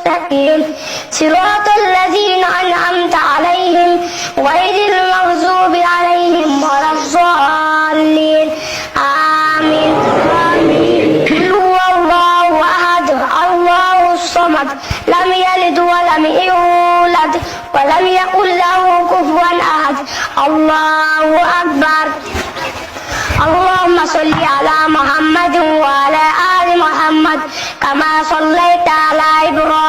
المستقيم صراط الذين أنعمت عليهم غير المغضوب عليهم ولا الضالين آمين قل هو الله أحد الله الصمد لم يلد ولم يولد ولم يكن له كفوا أحد الله أكبر اللهم صل على محمد وعلى آل محمد كما صليت على إبراهيم